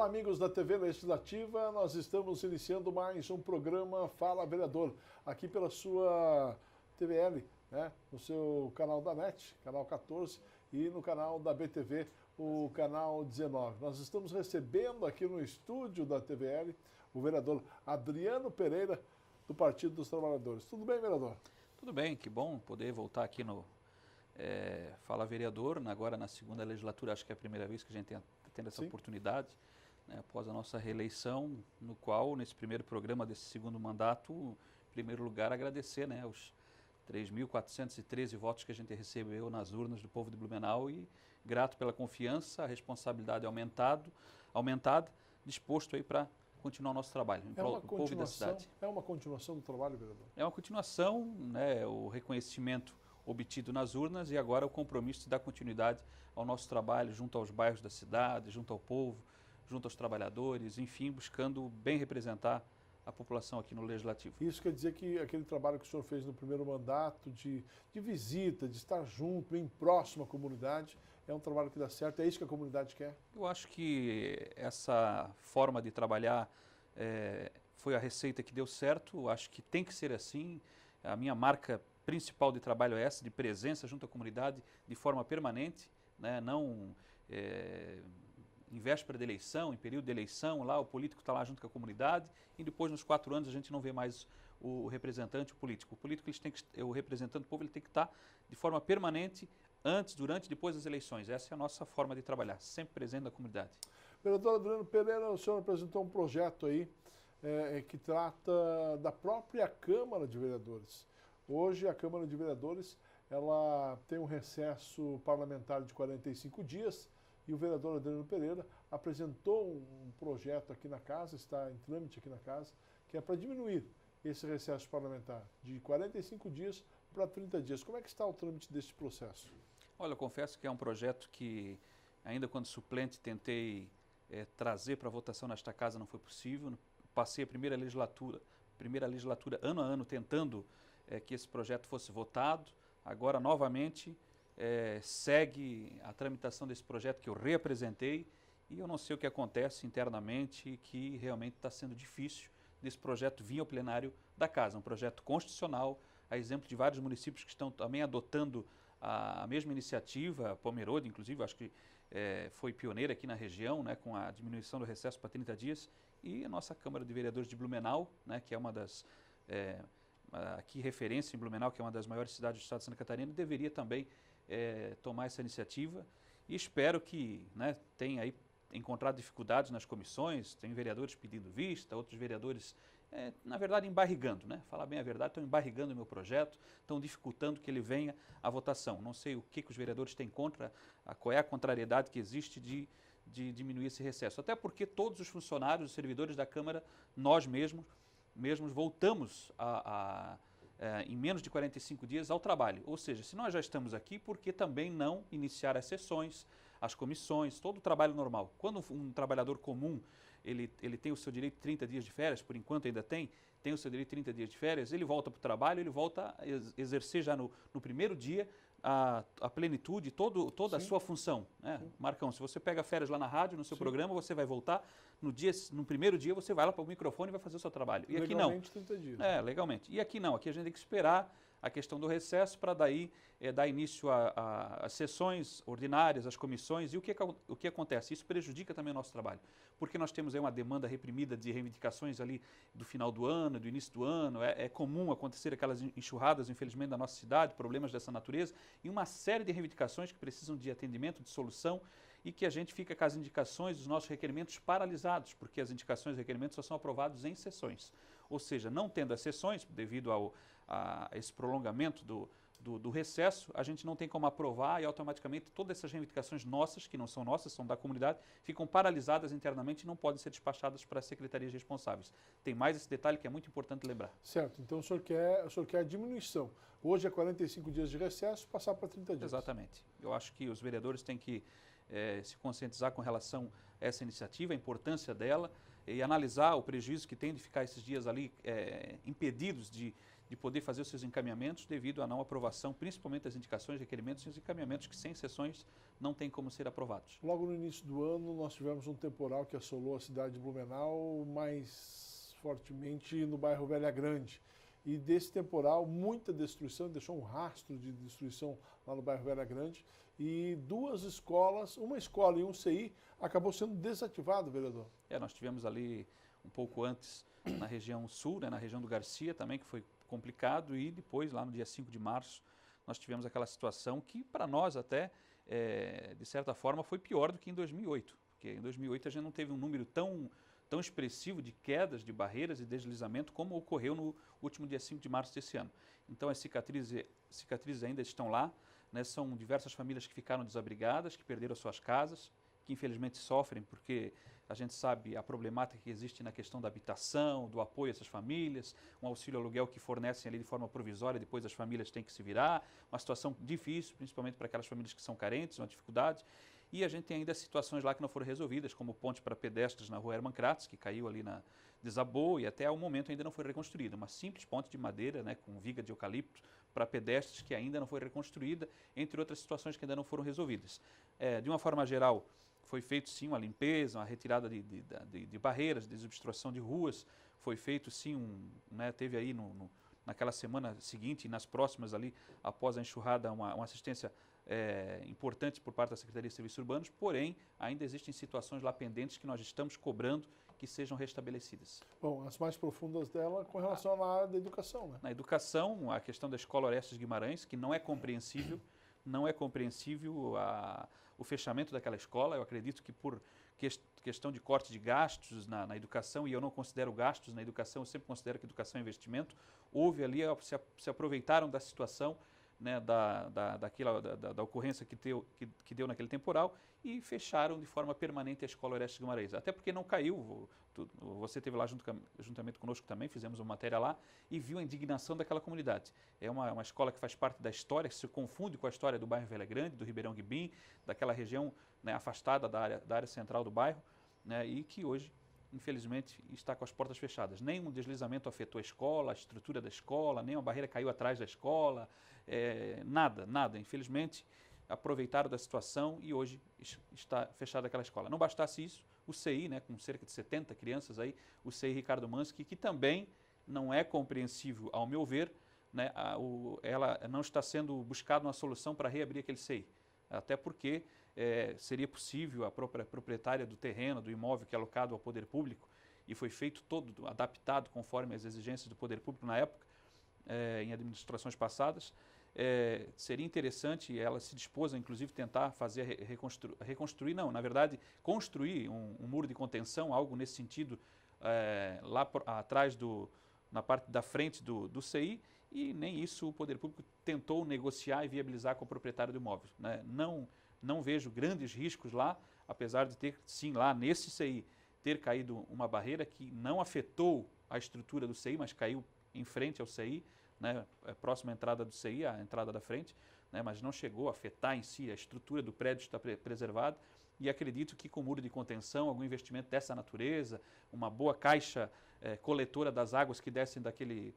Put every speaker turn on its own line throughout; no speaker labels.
Olá, amigos da TV Legislativa, nós estamos iniciando mais um programa Fala Vereador, aqui pela sua TVL, né? No seu canal da NET, canal 14, e no canal da BTV, o canal 19. Nós estamos recebendo aqui no estúdio da TVL o vereador Adriano Pereira, do Partido dos Trabalhadores. Tudo bem, vereador?
Tudo bem, que bom poder voltar aqui no Fala Vereador, agora na segunda legislatura, acho que é a primeira vez que a gente tem tendo essa oportunidade, né, após a nossa reeleição, no qual, nesse primeiro programa desse segundo mandato, em primeiro lugar, agradecer, né, os 3.413 votos que a gente recebeu nas urnas do povo de Blumenau e grato pela confiança, a responsabilidade aumentada, disposto aí para continuar o nosso trabalho em prol do povo e da cidade.
É uma continuação do trabalho, vereador?
É uma continuação, né, o reconhecimento obtido nas urnas e agora o compromisso de dar continuidade ao nosso trabalho junto aos bairros da cidade, junto ao povo, junto aos trabalhadores, enfim, buscando bem representar a população aqui no Legislativo.
Isso quer dizer que aquele trabalho que o senhor fez no primeiro mandato, de visita, de estar junto, bem próximo à comunidade, é um trabalho que dá certo, é isso que a comunidade quer?
Eu acho que essa forma de trabalhar foi a receita que deu certo, eu acho que tem que ser assim, a minha marca principal de trabalho é essa, de presença junto à comunidade de forma permanente, né? Não em véspera de eleição, em período de eleição, lá o político está lá junto com a comunidade e depois nos 4 anos a gente não vê mais o representante, o político. O político, o representante do povo, ele tem que estar de forma permanente antes, durante e depois das eleições. Essa é a nossa forma de trabalhar, sempre presente na comunidade.
Vereador Adriano Pereira, o senhor apresentou um projeto aí que trata da própria Câmara de Vereadores. Hoje a Câmara de Vereadores ela tem um recesso parlamentar de 45 dias e o vereador Adriano Pereira apresentou um projeto aqui na casa, está em trâmite aqui na casa, que é para diminuir esse recesso parlamentar de 45 dias para 30 dias. Como é que está o trâmite desse processo?
Olha, eu confesso que é um projeto que ainda quando suplente tentei trazer para votação nesta casa, não foi possível. Passei a primeira legislatura ano a ano tentando que esse projeto fosse votado. Agora, novamente, segue a tramitação desse projeto que eu reapresentei e eu não sei o que acontece internamente, que realmente está sendo difícil desse projeto vir ao plenário da casa. Um projeto constitucional, a exemplo de vários municípios que estão também adotando a mesma iniciativa, Pomerode, inclusive, acho que foi pioneira aqui na região, né, com a diminuição do recesso para 30 dias, e a nossa Câmara de Vereadores de Blumenau, né, que é uma das, aqui referência em Blumenau, que é uma das maiores cidades do estado de Santa Catarina, deveria também tomar essa iniciativa, e espero que, né, tenha aí encontrado dificuldades nas comissões, tem vereadores pedindo vista, outros vereadores, na verdade, embarrigando, né? Falar bem a verdade, estão embarrigando o meu projeto, estão dificultando que ele venha à votação. Não sei o que os vereadores têm contra, qual é a contrariedade que existe de diminuir esse recesso. Até porque todos os funcionários, os servidores da Câmara, nós mesmos voltamos em menos de 45 dias ao trabalho. Ou seja, se nós já estamos aqui, por que também não iniciar as sessões, as comissões, todo o trabalho normal? Quando um trabalhador comum, ele tem o seu direito de 30 dias de férias, por enquanto ainda tem o seu direito de 30 dias de férias, ele volta para o trabalho, ele volta a exercer já no primeiro dia a plenitude, toda a sua função. Né? Marcão, se você pega férias lá na rádio, no seu programa, você vai voltar, no primeiro dia você vai lá para o microfone e vai fazer o seu trabalho. E aqui não.
Legalmente 30 dias.
Legalmente. E aqui não, aqui a gente tem que esperar a questão do recesso para daí dar início às sessões ordinárias, às comissões. E o que acontece? Isso prejudica também o nosso trabalho, porque nós temos aí uma demanda reprimida de reivindicações ali do final do ano, do início do ano. É comum acontecer aquelas enxurradas, infelizmente, da nossa cidade, problemas dessa natureza, e uma série de reivindicações que precisam de atendimento, de solução, e que a gente fica com as indicações dos nossos requerimentos paralisados, porque as indicações e requerimentos só são aprovados em sessões. Ou seja, não tendo as sessões, devido a esse prolongamento do recesso, a gente não tem como aprovar e automaticamente todas essas reivindicações nossas, que não são nossas, são da comunidade, ficam paralisadas internamente e não podem ser despachadas para as secretarias responsáveis. Tem mais esse detalhe que é muito importante lembrar.
Certo, então o senhor quer a diminuição. Hoje é 45 dias de recesso, passar para 30 dias.
Exatamente. Eu acho que os vereadores têm que se conscientizar com relação a essa iniciativa, a importância dela, e analisar o prejuízo que tem de ficar esses dias ali impedidos de de poder fazer os seus encaminhamentos devido à não aprovação, principalmente das indicações, requerimentos e os encaminhamentos que sem exceções não têm como ser aprovados.
Logo no início do ano nós tivemos um temporal que assolou a cidade de Blumenau, mais fortemente no bairro Velha Grande. E desse temporal, muita destruição, deixou um rastro de destruição lá no bairro Velha Grande. E duas escolas, uma escola e um CI, acabou sendo desativado, vereador.
Nós tivemos ali um pouco antes na região sul, né, na região do Garcia também, que foi complicado, e depois, lá no dia 5 de março, nós tivemos aquela situação que, para nós até, de certa forma, foi pior do que em 2008, porque em 2008 a gente não teve um número tão expressivo de quedas de barreiras e deslizamento como ocorreu no último dia 5 de março desse ano. Então as cicatrizes ainda estão lá, né, são diversas famílias que ficaram desabrigadas, que perderam suas casas, que infelizmente sofrem porque a gente sabe a problemática que existe na questão da habitação, do apoio a essas famílias, um auxílio aluguel que fornecem ali de forma provisória, depois as famílias têm que se virar, uma situação difícil, principalmente para aquelas famílias que são carentes, uma dificuldade. E a gente tem ainda situações lá que não foram resolvidas, como ponte para pedestres na rua Hermann Kratz, que caiu ali desabou e até ao momento ainda não foi reconstruída. Uma simples ponte de madeira, né, com viga de eucalipto para pedestres que ainda não foi reconstruída, entre outras situações que ainda não foram resolvidas. De uma forma geral, foi feito sim uma limpeza, uma retirada de barreiras, desobstrução de ruas, foi feito sim, teve aí naquela semana seguinte e nas próximas ali, após a enxurrada, uma assistência importante por parte da Secretaria de Serviços Urbanos, porém ainda existem situações lá pendentes que nós estamos cobrando que sejam restabelecidas.
Bom, as mais profundas dela com relação à área da educação, né?
Na educação, a questão da Escola Orestes Guimarães, que não é compreensível, o fechamento daquela escola. Eu acredito que por questão de corte de gastos na educação, e eu não considero gastos na educação, eu sempre considero que educação é investimento, houve ali, se aproveitaram da situação, né, da ocorrência que deu naquele temporal e fecharam de forma permanente a Escola Orestes Guimarães. Até porque não caiu, você esteve lá juntamente conosco também, fizemos uma matéria lá e viu a indignação daquela comunidade. É uma escola que faz parte da história, que se confunde com a história do bairro Velha Grande, do Ribeirão Guibim, daquela região, né, afastada da área central do bairro, né, e que hoje, infelizmente, está com as portas fechadas. Nenhum deslizamento afetou a escola, a estrutura da escola, nenhuma barreira caiu atrás da escola, nada. Infelizmente, aproveitaram da situação e hoje está fechada aquela escola. Não bastasse isso, o CI, né, com cerca de 70 crianças aí, o CI Ricardo Mansky, que também não é compreensível, ao meu ver, né, ela não está sendo buscada uma solução para reabrir aquele CI. Até porque seria possível a própria proprietária do terreno, do imóvel que é alocado ao poder público, e foi feito todo adaptado conforme as exigências do poder público na época, em administrações passadas, seria interessante, ela se dispôs a inclusive tentar fazer reconstruir, não, na verdade, construir um muro de contenção, algo nesse sentido, lá atrás na parte da frente do CI, e nem isso o poder público tentou negociar e viabilizar com o proprietário do imóvel, né? Não vejo grandes riscos lá, apesar de ter, sim, lá nesse CI, ter caído uma barreira que não afetou a estrutura do CI, mas caiu em frente ao CI, né, próxima à entrada do CI, a entrada da frente, né, mas não chegou a afetar em si, a estrutura do prédio está preservada, e acredito que com muro de contenção, algum investimento dessa natureza, uma boa caixa coletora das águas que descem daquele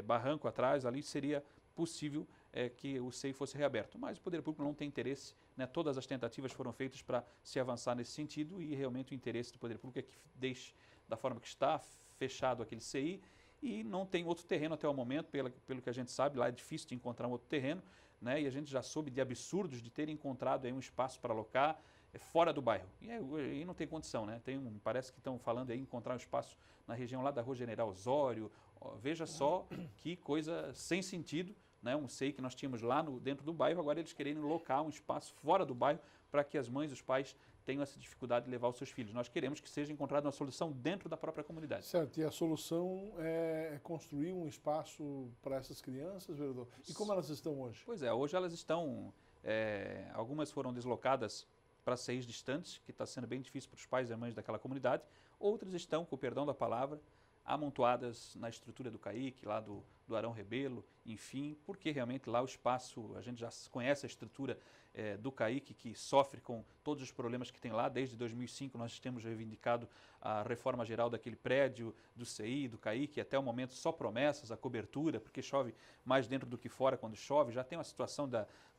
barranco atrás, ali seria possível que o CI fosse reaberto. Mas o poder público não tem interesse, né, todas as tentativas foram feitas para se avançar nesse sentido e realmente o interesse do poder público é que deixe da forma que está, fechado aquele CI, e não tem outro terreno até o momento, pelo que a gente sabe, lá é difícil de encontrar um outro terreno, né, e a gente já soube de absurdos de ter encontrado aí um espaço para alocar fora do bairro, e aí não tem condição, né? Parece que estão falando aí em encontrar um espaço na região lá da Rua General Osório, veja só que coisa sem sentido, né? Um CI que nós tínhamos lá dentro do bairro, agora eles querem locar um espaço fora do bairro para que as mães e os pais tenham essa dificuldade de levar os seus filhos. Nós queremos que seja encontrada uma solução dentro da própria comunidade.
Certo, e a solução é construir um espaço para essas crianças, vereador? E como elas estão hoje?
Pois é, hoje elas estão, algumas foram deslocadas para CIs distantes, que está sendo bem difícil para os pais e mães daquela comunidade, outras estão, com o perdão da palavra, amontoadas na estrutura do CAIC, lá do Arão Rebelo, enfim, porque realmente lá o espaço, a gente já conhece a estrutura do CAIC, que sofre com todos os problemas que tem lá. Desde 2005 nós temos reivindicado a reforma geral daquele prédio, do CI, do CAIC, até o momento só promessas, a cobertura, porque chove mais dentro do que fora quando chove, já tem uma situação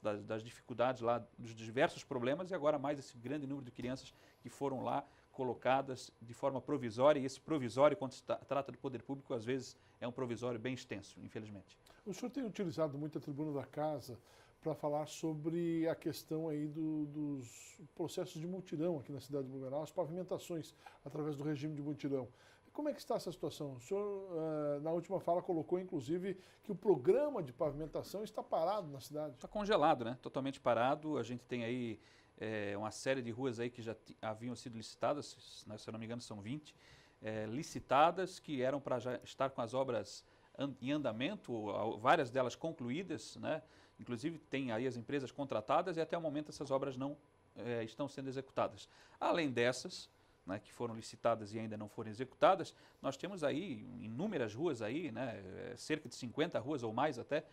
das dificuldades lá, dos diversos problemas, e agora mais esse grande número de crianças que foram lá colocadas de forma provisória, e esse provisório, quando se trata do poder público, às vezes é um provisório bem extenso, infelizmente.
O senhor tem utilizado muito a tribuna da casa para falar sobre a questão aí dos processos de mutirão aqui na cidade de Blumenau, as pavimentações através do regime de mutirão. Como é que está essa situação? O senhor, na última fala, colocou, inclusive, que o programa de pavimentação está parado na cidade.
Está congelado, né? Totalmente parado. A gente tem aí uma série de ruas aí que já haviam sido licitadas, se eu não me engano são 20, licitadas, que eram para já estar com as obras em andamento, várias delas concluídas, né? Inclusive tem aí as empresas contratadas e até o momento essas obras não estão sendo executadas. Além dessas, né, que foram licitadas e ainda não foram executadas, nós temos aí inúmeras ruas aí, né, cerca de 50 ruas ou mais até,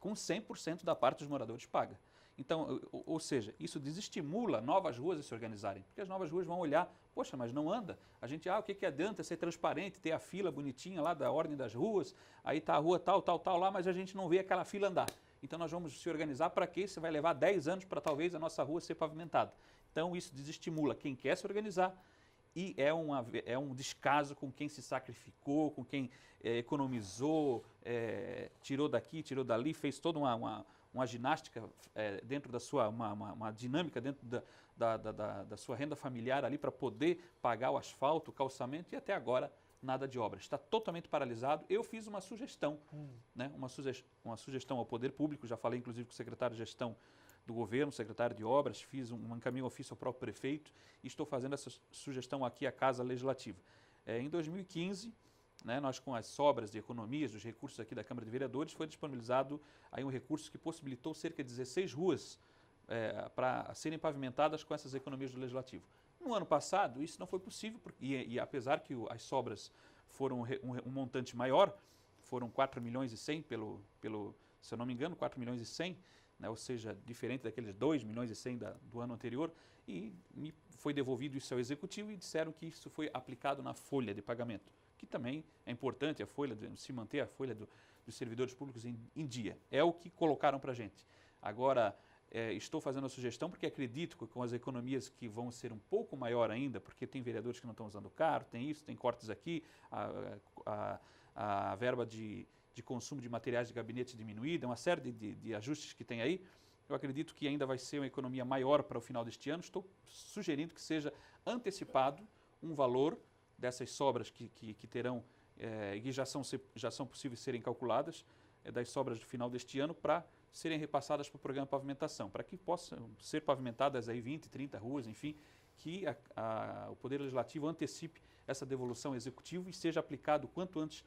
com 100% da parte dos moradores paga. Então, ou seja, isso desestimula novas ruas a se organizarem, porque as novas ruas vão olhar, poxa, mas não anda. A gente, o que adianta ser transparente, ter a fila bonitinha lá da ordem das ruas, aí está a rua tal lá, mas a gente não vê aquela fila andar. Então nós vamos se organizar para quê? Isso vai levar 10 anos para talvez a nossa rua ser pavimentada. Então isso desestimula quem quer se organizar e é um descaso com quem se sacrificou, com quem economizou, tirou daqui, tirou dali, fez toda uma ginástica dentro da sua, uma dinâmica dentro da sua renda familiar ali para poder pagar o asfalto, o calçamento, e até agora nada de obra. Está totalmente paralisado. Eu fiz uma sugestão, né, uma sugestão ao poder público, já falei inclusive com o secretário de gestão do governo, secretário de obras, fiz um encaminho ofício ao próprio prefeito e estou fazendo essa sugestão aqui à Casa Legislativa. Em 2015, né, nós com as sobras de economias, dos recursos aqui da Câmara de Vereadores, foi disponibilizado aí um recurso que possibilitou cerca de 16 ruas para serem pavimentadas com essas economias do Legislativo. No ano passado, isso não foi possível, e apesar que as sobras foram um montante maior, foram 4 milhões e 100 se eu não me engano, 4 milhões e 100, né, ou seja, diferente daqueles 2 milhões e 100 do ano anterior, e me foi devolvido isso ao Executivo e disseram que isso foi aplicado na folha de pagamento, que também é importante, se manter a folha dos servidores públicos em dia. É o que colocaram para a gente. Agora, estou fazendo a sugestão porque acredito que com as economias que vão ser um pouco maior ainda, porque tem vereadores que não estão usando carro, tem isso, tem cortes aqui, a verba de consumo de materiais de gabinete diminuída, uma série de ajustes que tem aí. Eu acredito que ainda vai ser uma economia maior para o final deste ano. Estou sugerindo que seja antecipado um valor dessas sobras que terão e que já são possíveis serem calculadas, das sobras do final deste ano, para serem repassadas para o programa de pavimentação, para que possam ser pavimentadas aí 20, 30 ruas, enfim, que o Poder Legislativo antecipe essa devolução executiva e seja aplicado o quanto antes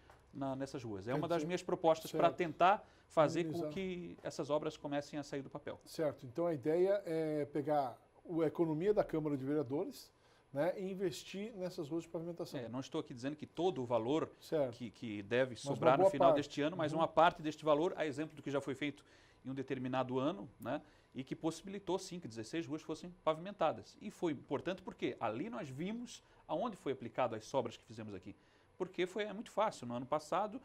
nessas ruas. É uma das minhas propostas para tentar fazer com que essas obras comecem a sair do papel.
Certo. Então a ideia é pegar a economia da Câmara de Vereadores, né, e investir nessas ruas de pavimentação.
Não estou aqui dizendo que todo o valor que deve sobrar no final deste ano, mas uma parte deste valor, a exemplo do que já foi feito em um determinado ano, né, e que possibilitou, sim, que 16 ruas fossem pavimentadas. E foi importante porque ali nós vimos aonde foi aplicado as sobras que fizemos aqui. Porque é muito fácil. No ano passado,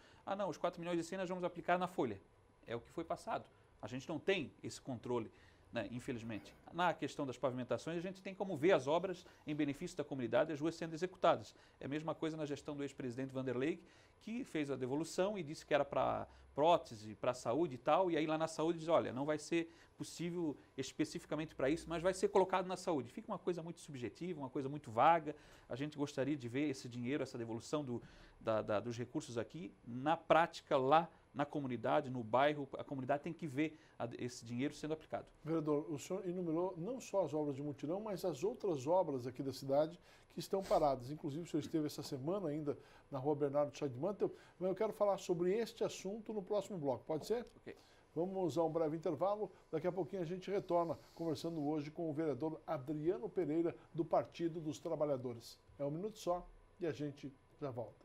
os 4 milhões e 100 nós vamos aplicar na folha. É o que foi passado. A gente não tem esse controle, né, infelizmente. Na questão das pavimentações, a gente tem como ver as obras em benefício da comunidade e as ruas sendo executadas. É a mesma coisa na gestão do ex-presidente Vanderlei, que fez a devolução e disse que era para prótese, para saúde e tal, e aí lá na saúde diz, olha, não vai ser possível especificamente para isso, mas vai ser colocado na saúde. Fica uma coisa muito subjetiva, uma coisa muito vaga. A gente gostaria de ver esse dinheiro, essa devolução dos recursos aqui, na prática, lá na comunidade, no bairro. A comunidade tem que ver esse dinheiro sendo aplicado.
Vereador, o senhor enumerou não só as obras de mutirão, mas as outras obras aqui da cidade que estão paradas. Inclusive, o senhor esteve essa semana ainda na rua Bernardo Chá de Mantel, mas eu quero falar sobre este assunto no próximo bloco. Pode ser?
Ok.
Vamos a um breve intervalo. Daqui a pouquinho a gente retorna, conversando hoje com o vereador Adriano Pereira, do Partido dos Trabalhadores. É um minuto só e a gente já volta.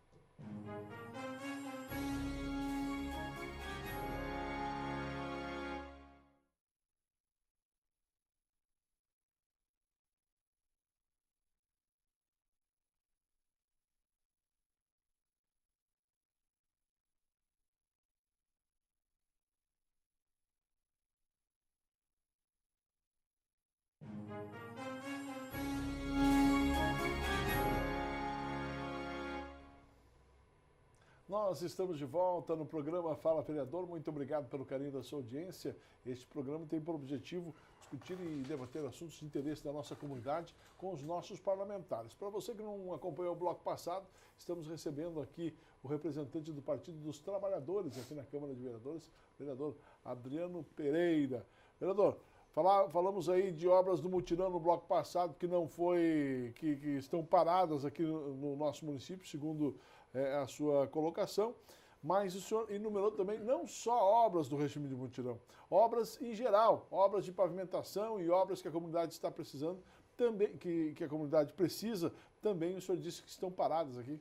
Nós estamos de volta no programa Fala Vereador. Muito obrigado pelo carinho da sua audiência. Este programa tem por objetivo discutir e debater assuntos de interesse da nossa comunidade com os nossos parlamentares. Para você que não acompanhou o bloco passado, estamos recebendo aqui o representante do Partido dos Trabalhadores aqui na Câmara de Vereadores, o vereador Adriano Pereira. Vereador, falamos aí de obras do mutirão no bloco passado que não foi, que estão paradas aqui no nosso município, segundo a sua colocação, mas o senhor enumerou também não só obras do regime de mutirão, obras em geral, obras de pavimentação e obras que a comunidade está precisando, também que a comunidade precisa, também o senhor disse que estão paradas aqui.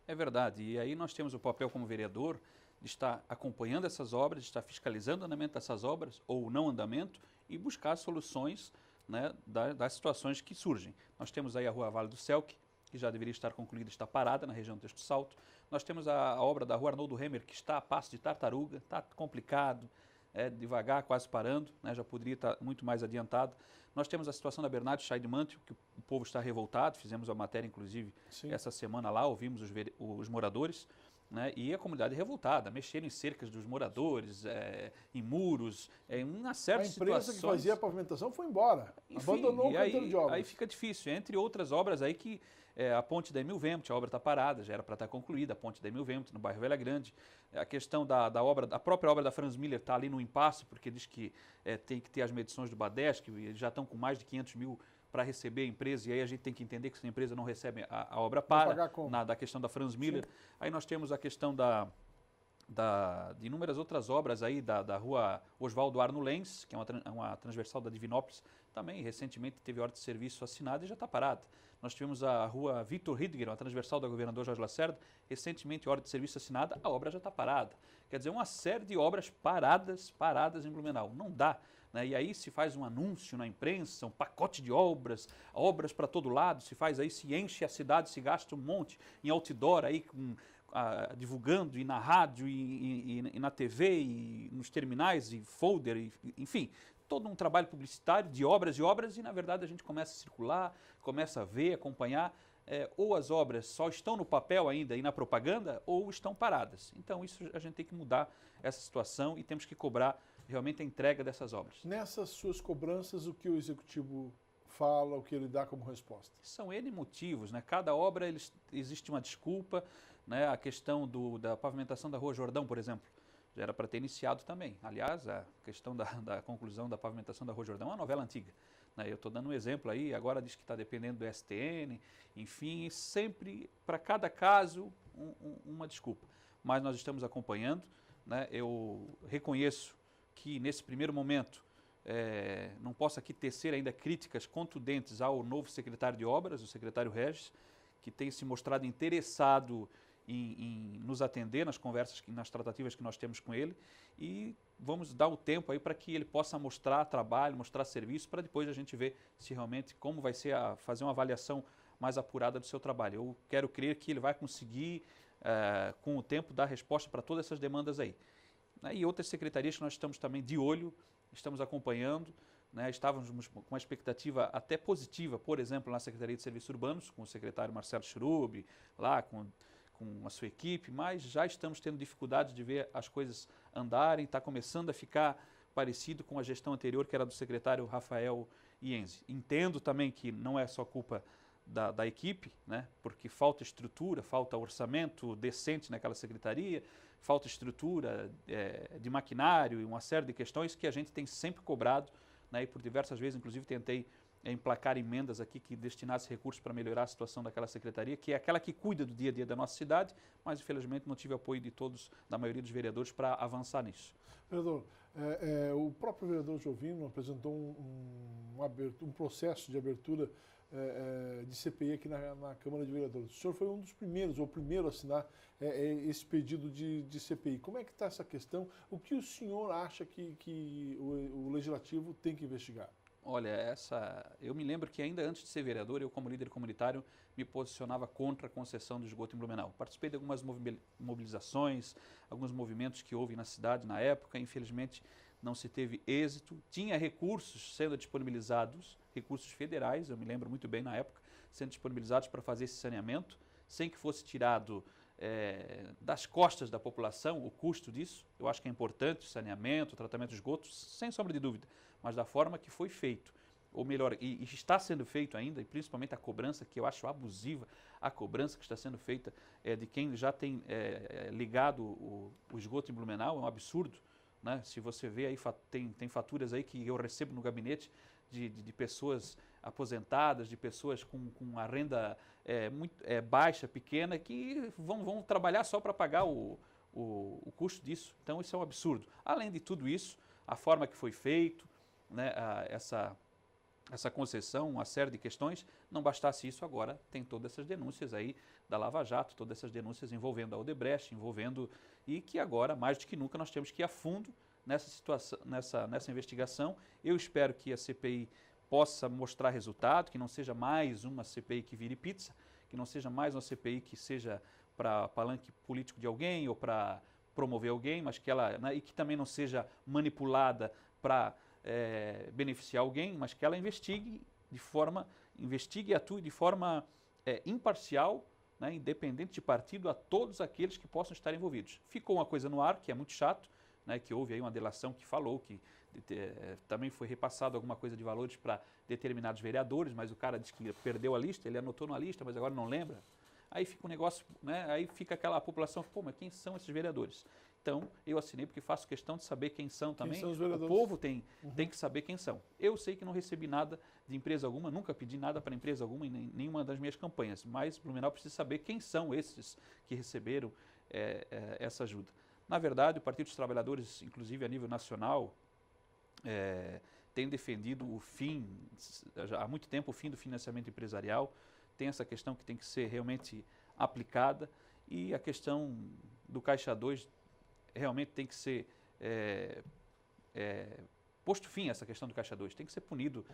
É verdade, e aí nós temos o papel como vereador de estar acompanhando essas obras, de estar fiscalizando o andamento dessas obras ou o não andamento e buscar soluções, né, das situações que surgem. Nós temos aí a Rua Vale do Selk, que já deveria estar concluída, está parada na região do Texto Salto. Nós temos a obra da Rua Arnoldo Hemer, que está a passo de tartaruga, está complicado, devagar, quase parando, né, já poderia estar muito mais adiantado. Nós temos a situação da Bernardo Scheidmantel, que o povo está revoltado, fizemos a matéria, inclusive, Sim. essa semana lá, ouvimos os moradores, né, e a comunidade revoltada, mexendo em cercas dos moradores, em muros, em uma série de situações.
A empresa que fazia a pavimentação foi embora,
enfim,
abandonou o canteiro de obras.
Aí fica difícil, entre outras obras aí que a ponte da Emil Vempt, a obra está parada, já era para estar concluída, a ponte da Emil Vempt, no bairro Velha Grande. A questão da obra, a própria obra da Franz Miller está ali no impasse, porque diz que tem que ter as medições do Badesc, e eles já estão com mais de 500 mil para receber a empresa, e aí a gente tem que entender que se a empresa não recebe, a obra para, da questão da Franz Miller. Sim. Aí nós temos a questão de inúmeras outras obras aí, da rua Oswaldo Arno Lenz, que é uma transversal da Divinópolis, também recentemente teve ordem de serviço assinada e já está parada. Nós tivemos a rua Vitor Hidger, uma transversal da governador Jorge Lacerda, recentemente ordem de serviço assinada, a obra já está parada. Quer dizer, uma série de obras paradas em Blumenau. Não dá. Né? E aí se faz um anúncio na imprensa, um pacote de obras para todo lado, se enche a cidade, se gasta um monte em outdoor aí, divulgando e na rádio e na TV e nos terminais e folder, enfim, todo um trabalho publicitário de obras e obras e na verdade a gente começa a circular, começa a ver, acompanhar, ou as obras só estão no papel ainda e na propaganda ou estão paradas. Então isso a gente tem que mudar essa situação e temos que cobrar realmente a entrega dessas obras.
Nessas suas cobranças, o que o Executivo fala, o que ele dá como resposta?
São N motivos, né? Cada obra existe uma desculpa, né? A questão da pavimentação da Rua Jordão, por exemplo, já era para ter iniciado também. Aliás, a questão da conclusão da pavimentação da Rua Jordão é uma novela antiga. Né? Eu estou dando um exemplo aí, agora diz que está dependendo do STN, enfim, sempre, para cada caso, uma desculpa. Mas nós estamos acompanhando, né? Eu reconheço que nesse primeiro momento não posso aqui tecer ainda críticas contundentes ao novo secretário de obras, o secretário Regis, que tem se mostrado interessado em nos atender nas conversas, nas tratativas que nós temos com ele, e vamos dar o tempo aí para que ele possa mostrar trabalho, mostrar serviço, para depois a gente ver se realmente como vai ser fazer uma avaliação mais apurada do seu trabalho. Eu quero crer que ele vai conseguir, com o tempo, dar resposta para todas essas demandas aí. E outras secretarias que nós estamos também de olho, estamos acompanhando, né? Estávamos com uma expectativa até positiva, por exemplo, na Secretaria de Serviços Urbanos, com o secretário Marcelo Schrub, lá com a sua equipe, mas já estamos tendo dificuldade de ver as coisas andarem, está começando a ficar parecido com a gestão anterior, que era do secretário Rafael Ienzi. Entendo também que não é só culpa da equipe, né? Porque falta estrutura, falta orçamento decente naquela secretaria, falta estrutura de maquinário e uma série de questões que a gente tem sempre cobrado, né? E por diversas vezes, inclusive, tentei emplacar emendas aqui que destinasse recursos para melhorar a situação daquela secretaria, que é aquela que cuida do dia a dia da nossa cidade, mas infelizmente não tive apoio de todos, da maioria dos vereadores, para avançar nisso.
Vereador, o próprio vereador Jovino apresentou um processo de abertura de CPI aqui na Câmara de Vereadores. O senhor foi um dos primeiros, ou o primeiro a assinar esse pedido de CPI. Como é que está essa questão? O que o senhor acha que o Legislativo tem que investigar?
Olha, eu me lembro que ainda antes de ser vereador, eu como líder comunitário me posicionava contra a concessão do esgoto em Blumenau. Participei de algumas mobilizações, alguns movimentos que houve na cidade na época, infelizmente não se teve êxito. Tinha recursos sendo disponibilizados, recursos federais, eu me lembro muito bem na época, sendo disponibilizados para fazer esse saneamento, sem que fosse tirado das costas da população o custo disso. Eu acho que é importante o saneamento, o tratamento de esgotos, sem sombra de dúvida, mas da forma que foi feito, ou melhor, e está sendo feito ainda, e principalmente a cobrança, que eu acho abusiva, a cobrança que está sendo feita de quem já tem ligado o esgoto em Blumenau, é um absurdo, né? Se você vê aí, tem faturas aí que eu recebo no gabinete de pessoas aposentadas, de pessoas com a renda muito baixa, pequena, que vão trabalhar só para pagar o custo disso. Então isso é um absurdo. Além de tudo isso, a forma que foi feito, né, essa concessão, uma série de questões, não bastasse isso agora, tem todas essas denúncias aí da Lava Jato, todas essas denúncias envolvendo a Odebrecht, e que agora, mais do que nunca, nós temos que ir a fundo nessa situação, nessa investigação. Eu espero que a CPI possa mostrar resultado, que não seja mais uma CPI que vire pizza, que não seja mais uma CPI que seja para palanque político de alguém ou para promover alguém, mas que ela, né, e que também não seja manipulada para beneficiar alguém, mas que ela investigue e atue de forma imparcial, né, independente de partido, a todos aqueles que possam estar envolvidos. Ficou uma coisa no ar, que é muito chato, né, que houve aí uma delação que falou que também foi repassado alguma coisa de valores para determinados vereadores, mas o cara disse que perdeu a lista, ele anotou na lista, mas agora não lembra. Aí fica um negócio, né, aí fica aquela população, pô, mas quem são esses vereadores? Então, eu assinei porque faço questão de saber quem são também.
Quem são os vereadores?
O povo tem que saber quem são. Eu sei que não recebi nada de empresa alguma, nunca pedi nada para empresa alguma em nenhuma das minhas campanhas, mas Blumenau precisa saber quem são esses que receberam essa ajuda. Na verdade, o Partido dos Trabalhadores, inclusive a nível nacional, tem defendido o fim, já há muito tempo, o fim do financiamento empresarial. Tem essa questão que tem que ser realmente aplicada, e a questão do Caixa 2 realmente tem que ser posto fim a essa questão do Caixa 2, tem que ser punido,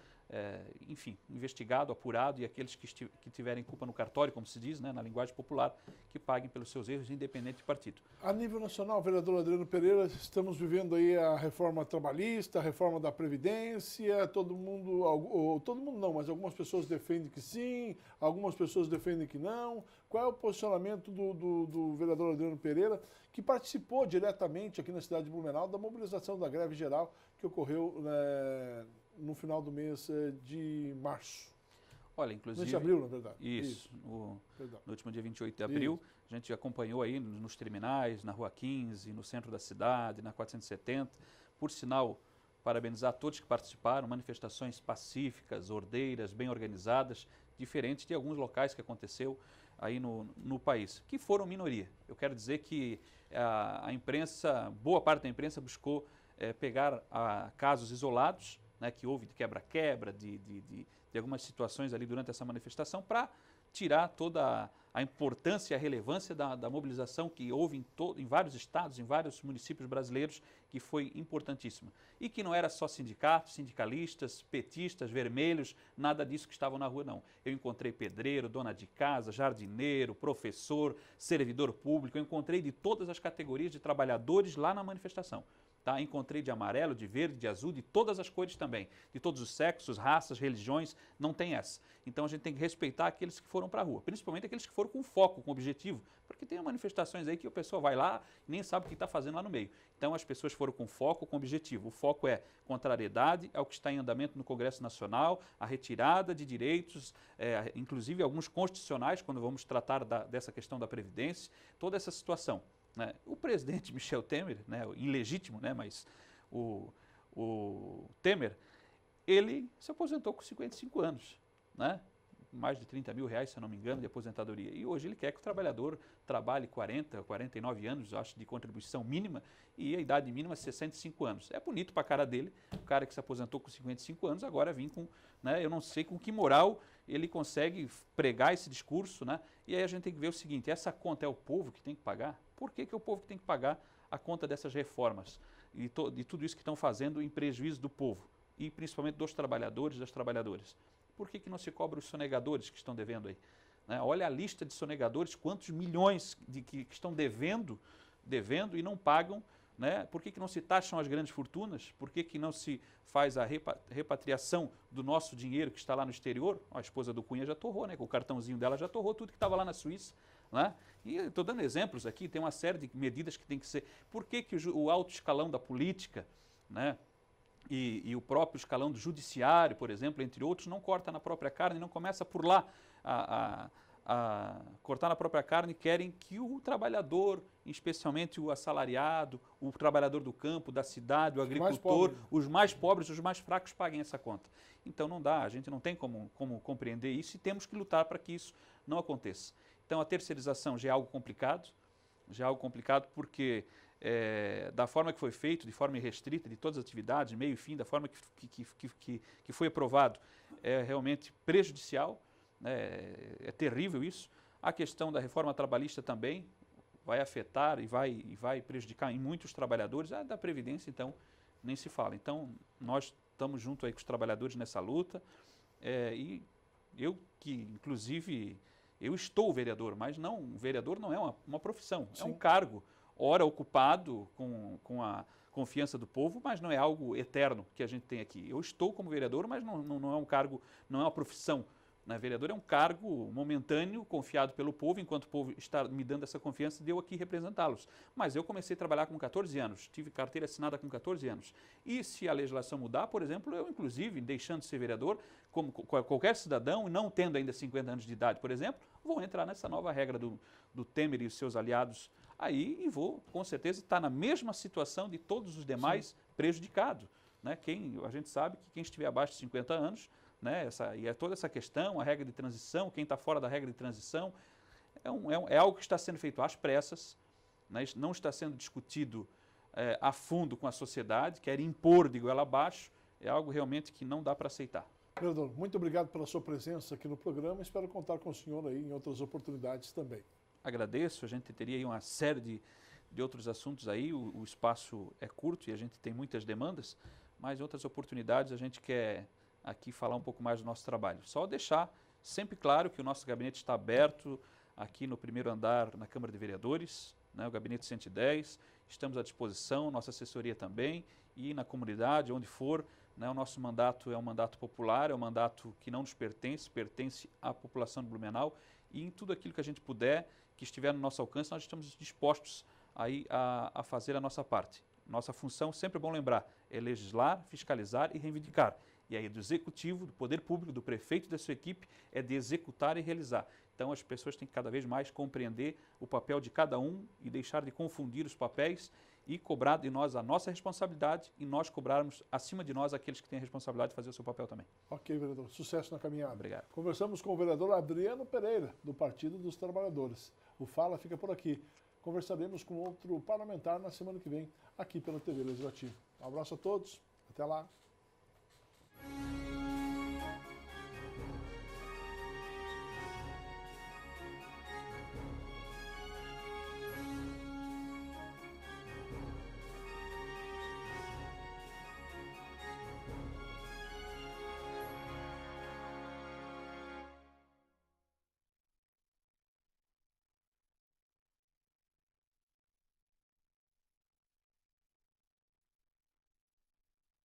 enfim, investigado, apurado, e aqueles que tiverem culpa no cartório, como se diz, né, na linguagem popular, que paguem pelos seus erros, independente de partido.
A nível nacional, vereador Adriano Pereira, estamos vivendo aí a reforma trabalhista, a reforma da Previdência, todo mundo não, mas algumas pessoas defendem que sim, algumas pessoas defendem que não. Qual é o posicionamento do vereador Adriano Pereira, que participou diretamente aqui na cidade de Blumenau da mobilização da greve geral que ocorreu no final do mês de março?
Olha, inclusive...
De abril, na verdade.
Isso. No último dia 28 de abril, a gente acompanhou aí nos terminais, na Rua 15, no centro da cidade, na 470. Por sinal, parabenizar todos que participaram, manifestações pacíficas, ordeiras, bem organizadas, diferentes de alguns locais que aconteceu aí no país, que foram minoria. Eu quero dizer que a imprensa, boa parte da imprensa buscou pegar casos isolados, né, que houve de quebra-quebra, de algumas situações ali durante essa manifestação, para tirar toda a importância e a relevância da mobilização que houve em vários estados, em vários municípios brasileiros, que foi importantíssima. E que não era só sindicatos, sindicalistas, petistas, vermelhos, nada disso que estavam na rua, não. Eu encontrei pedreiro, dona de casa, jardineiro, professor, servidor público, eu encontrei de todas as categorias de trabalhadores lá na manifestação. Tá? Encontrei de amarelo, de verde, de azul, de todas as cores também, de todos os sexos, raças, religiões, não tem essa. Então a gente tem que respeitar aqueles que foram para a rua, principalmente aqueles que foram com foco, com objetivo, porque tem manifestações aí que a pessoa vai lá e nem sabe o que está fazendo lá no meio. Então as pessoas foram com foco, com objetivo. O foco é contrariedade ao que está em andamento no Congresso Nacional, a retirada de direitos, inclusive alguns constitucionais, quando vamos tratar dessa questão da Previdência, toda essa situação. Né? O presidente Michel Temer, né, ilegítimo, né, mas o Temer, ele se aposentou com 55 anos, né? Mais de 30 mil reais, se eu não me engano, de aposentadoria. E hoje ele quer que o trabalhador trabalhe 40, 49 anos, acho, de contribuição mínima, e a idade mínima é 65 anos. É bonito para a cara dele, o cara que se aposentou com 55 anos, agora vem com, né, eu não sei com que moral ele consegue pregar esse discurso, né? E aí a gente tem que ver o seguinte, essa conta é o povo que tem que pagar? Por que é o povo que tem que pagar a conta dessas reformas e de tudo isso que estão fazendo em prejuízo do povo e principalmente dos trabalhadores e das trabalhadoras? Por que não se cobra os sonegadores que estão devendo aí? Né? Olha a lista de sonegadores, quantos milhões que estão devendo e não pagam. Né? Por que não se taxam as grandes fortunas? Por que não se faz a repatriação do nosso dinheiro que está lá no exterior? A esposa do Cunha já torrou, né? Com o cartãozinho dela já torrou tudo que estava lá na Suíça. Né? E estou dando exemplos aqui, tem uma série de medidas que tem que ser... Por que o alto escalão da política, né? E o próprio escalão do judiciário, por exemplo, entre outros, não corta na própria carne, não começa por lá a cortar na própria carne, querem que o trabalhador, especialmente o assalariado, o trabalhador do campo, da cidade, o agricultor, os mais pobres, os mais fracos paguem essa conta. Então não dá, a gente não tem como compreender isso e temos que lutar para que isso não aconteça. Então a terceirização já é algo complicado porque da forma que foi feito, de forma irrestrita, de todas as atividades, meio e fim, da forma que foi aprovado, é realmente prejudicial. É terrível isso. A questão da reforma trabalhista também vai afetar e vai prejudicar em muitos trabalhadores. A da Previdência, então, nem se fala. Então, nós estamos junto aí com os trabalhadores nessa luta. E eu inclusive, eu estou vereador, mas o vereador não é uma profissão, é um cargo, ora ocupado com a confiança do povo, mas não é algo eterno que a gente tem aqui. Eu estou como vereador, mas não é um cargo, não é uma profissão. Vereador é um cargo momentâneo, confiado pelo povo, enquanto o povo está me dando essa confiança de eu aqui representá-los. Mas eu comecei a trabalhar com 14 anos, tive carteira assinada com 14 anos. E se a legislação mudar, por exemplo, eu inclusive, deixando de ser vereador, como qualquer cidadão, não tendo ainda 50 anos de idade, por exemplo, vou entrar nessa nova regra do Temer e os seus aliados aí e vou, com certeza, estar na mesma situação de todos os demais prejudicados. Né? A gente sabe que quem estiver abaixo de 50 anos, né, toda essa questão, a regra de transição, quem está fora da regra de transição, é algo que está sendo feito às pressas, né, não está sendo discutido a fundo com a sociedade, quer impor de goela abaixo, é algo realmente que não dá para aceitar.
Vereador, muito obrigado pela sua presença aqui no programa, espero contar com o senhor aí em outras oportunidades também.
Agradeço, a gente teria aí uma série de outros assuntos aí, o espaço é curto e a gente tem muitas demandas, mas em outras oportunidades a gente quer aqui falar um pouco mais do nosso trabalho. Só deixar sempre claro que o nosso gabinete está aberto aqui no primeiro andar na Câmara de Vereadores, né, o gabinete 110, estamos à disposição, nossa assessoria também, e na comunidade, onde for, né, o nosso mandato é um mandato popular, é um mandato que não nos pertence à população de Blumenau, e em tudo aquilo que a gente puder, que estiver no nosso alcance, nós estamos dispostos aí a fazer a nossa parte. Nossa função, sempre é bom lembrar, é legislar, fiscalizar e reivindicar. E aí do executivo, do poder público, do prefeito e da sua equipe, é de executar e realizar. Então as pessoas têm que cada vez mais compreender o papel de cada um e deixar de confundir os papéis e cobrar de nós a nossa responsabilidade e nós cobrarmos acima de nós aqueles que têm a responsabilidade de fazer o seu papel também.
Ok, vereador. Sucesso na caminhada.
Obrigado.
Conversamos com o vereador Adriano Pereira, do Partido dos Trabalhadores. O Fala fica por aqui. Conversaremos com outro parlamentar na semana que vem, aqui pela TV Legislativa. Um abraço a todos. Até lá.